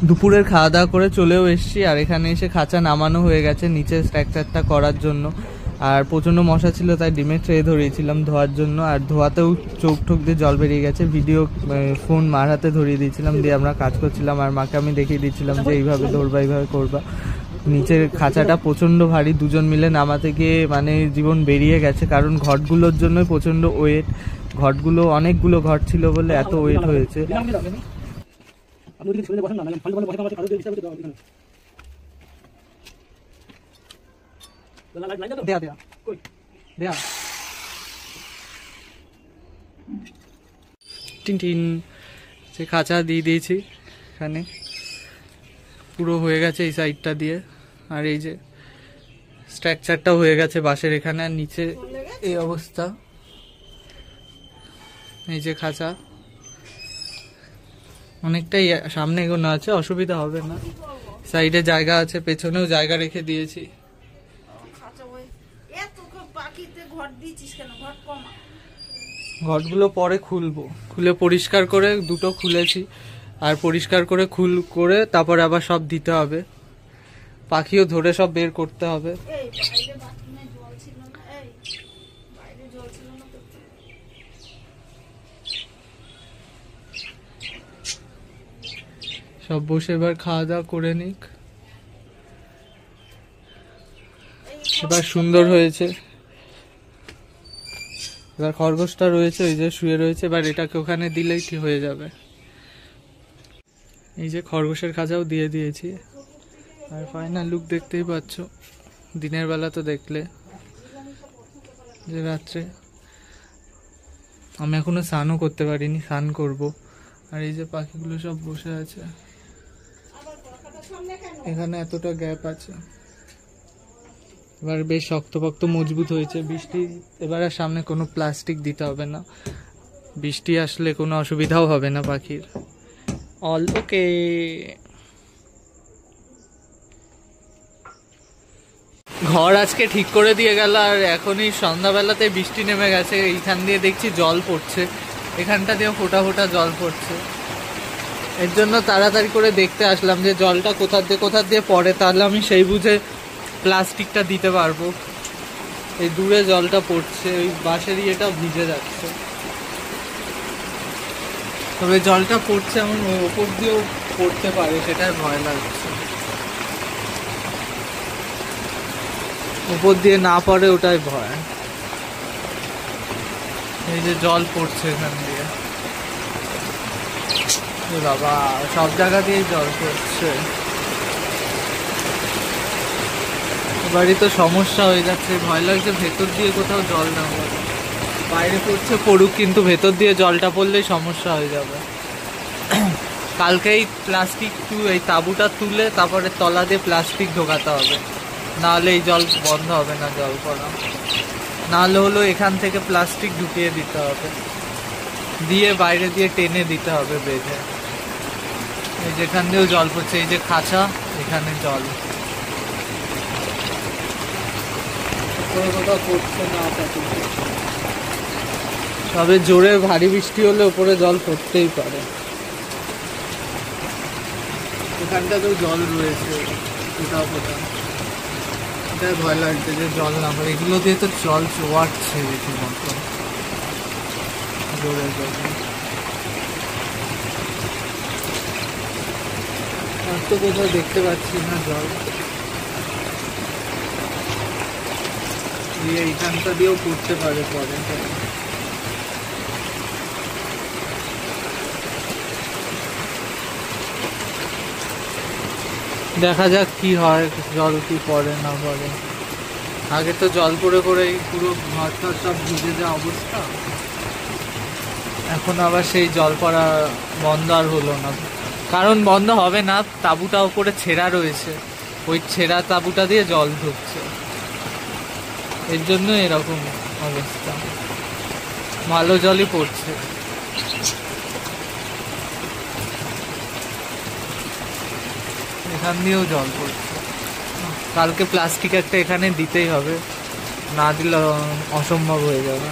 দুপুরের খাওয়া দাওয়া করে চলেও এসেছি, আর এখানে এসে খাঁচা নামানো হয়ে গেছে নিচে স্ট্রাকচারটা করার জন্য। আর প্রচণ্ড মশা ছিল, তাই ডিমের ট্রে ধরিয়েছিলাম ধোয়ার জন্য, আর ধোয়াতেও চোখ ঠোক দিয়ে জল বেরিয়ে গেছে। ভিডিও ফোন মার হাতে ধরিয়ে দিয়েছিলাম, দিয়ে আমরা কাজ করছিলাম, আর মাকে আমি দেখিয়ে দিচ্ছিলাম যে এইভাবে ধরবা, এইভাবে করবা। নিচের খাঁচাটা প্রচণ্ড ভারী, দুজন মিলে নামাতে গিয়ে মানে জীবন বেরিয়ে গেছে, কারণ ঘটগুলোর জন্যই প্রচণ্ড ওয়েট। ঘটগুলো অনেকগুলো ঘট ছিল বলে এত ওয়েট হয়েছে। টিন সে খাঁচা দিয়ে দিয়েছি, এখানে পুরো হয়ে গেছে এই সাইডটা দিয়ে। আর এই যে স্ট্রাকচারটাও হয়ে গেছে বাঁশের এখানে, আর নিচে এই অবস্থা। এই যে খাঁচা অনেকটাই সামনে এগোনো আছে, অসুবিধা হবে না। সাইডে জায়গা আছে, পেছনেও জায়গা রেখে দিয়েছি। ঘটগুলো পরে খুলবো, খুলে পরিষ্কার করে, দুটো খুলেছি, আর পরিষ্কার করে করে তারপরে আবার সব দিতে হবে। পাখিও ধরে সব বের করতে হবে। সব বসে এবার খাওয়া দাওয়া করে নিক। এবার সুন্দর হয়েছে। এবার খরগোশটা রয়েছে ওই যে শুয়ে রয়েছে, এবার এটাকে ওখানে দিলেই কি হয়ে যাবে। এই যে খরগোশের খাঁচাও দিয়ে দিয়েছি। আর ফাইনাল লুক দেখতেই পাচ্ছ, দিনের বেলা তো দেখলে যে রাত্রে। আমি এখনো স্নানও করতে পারিনি, স্নান করব। আর এই যে পাখিগুলো সব বসে আছে, এখানে এতটা গ্যাপ আছে। এবার বেশ শক্তপোক্ত মজবুত হয়েছে। বৃষ্টি এবার আর সামনে কোনো প্লাস্টিক দিতে হবে না, বৃষ্টি আসলে কোনো অসুবিধাও হবে না পাখির। অল ওকে। ঘর আজকে ঠিক করে দিয়ে গেল, আর এখনই সন্ধ্যাবেলাতে বৃষ্টি নেমে গেছে। এইখান দিয়ে দেখছি জল পড়ছে, এখানটা দিয়ে ফোঁটা ফোঁটা জল পড়ছে। এর জন্য তাড়াতাড়ি করে দেখতে আসলাম যে জলটা কোথা দিয়ে পড়ে, তাহলে আমি সেই বুঝে প্লাস্টিকটা দিতে পারবো। এই দূরে জলটা পড়ছে, ওই বাঁশের ইয়েটাও ভিজে যাচ্ছে। তবে জলটা পড়ছে এমন ওপর দিয়েও পড়তে পারে, সেটাই ভয় লাগছে। উপর দিয়ে না পড়ে ওটাই ভয়। এই যে জল পড়ছে এখান দিয়ে, বাবা সব জায়গা দিয়েই জল পড়ছে। এবারই তো সমস্যা হয়ে যাচ্ছে, ভয় লাগছে ভেতর দিয়ে কোথাও জল না পড়ে। বাইরে পড়ছে পড়ুক, কিন্তু ভেতর দিয়ে জলটা পড়লেই সমস্যা হয়ে যাবে। কালকেই প্লাস্টিক এই তাঁবুটা তুলে তারপরে তলা দিয়ে প্লাস্টিক ঢোকাতে হবে, নাহলে এই জল বন্ধ হবে না জল পড়া। নাহলে হলো এখান থেকে প্লাস্টিক ঢুকিয়ে দিতে হবে, দিয়ে বাইরে দিয়ে টেনে দিতে হবে বেঁধে। এই যেখান দিয়েও জল পড়ছে, এই যে খাঁচা, এখানে জল কোথাও পড়ছে না। তবে জোরে ভারী বৃষ্টি হলে উপরে জল পড়তেই পারে। এখানটাতেও জল রয়েছে কোথাও কোথাও, এটাই ভয় লাগছে যে জল না পড়ে। এগুলো দিয়ে তো জল চোয়াচ্ছে রীতিমতো জোরে জলে। আর তো কোথাও দেখতে পাচ্ছি না জল। এইখানটা দিয়েও পড়তে পারে পরে। দেখা যাক কি হয়, জল কি পড়ে না পড়ে। আগে তো জল পড়ে পড়েই পুরো ঘর টর সব ভিজে যাওয়া অবস্থা, এখন আবার সেই জল পড়া বন্ধ আর হলো না। কারণ বন্ধ হবে না, তাঁবুটা উপরে ছেঁড়া রয়েছে, ওই ছেঁড়া তাঁবুটা দিয়ে জল ঢুকছে, এর জন্য এরকম অবস্থা। ভালো জলই পড়ছে। এখান দিয়েও জল পড়ছে। কালকে প্লাস্টিক একটা এখানে দিতেই হবে, না দিলে অসম্ভব হয়ে যাবে।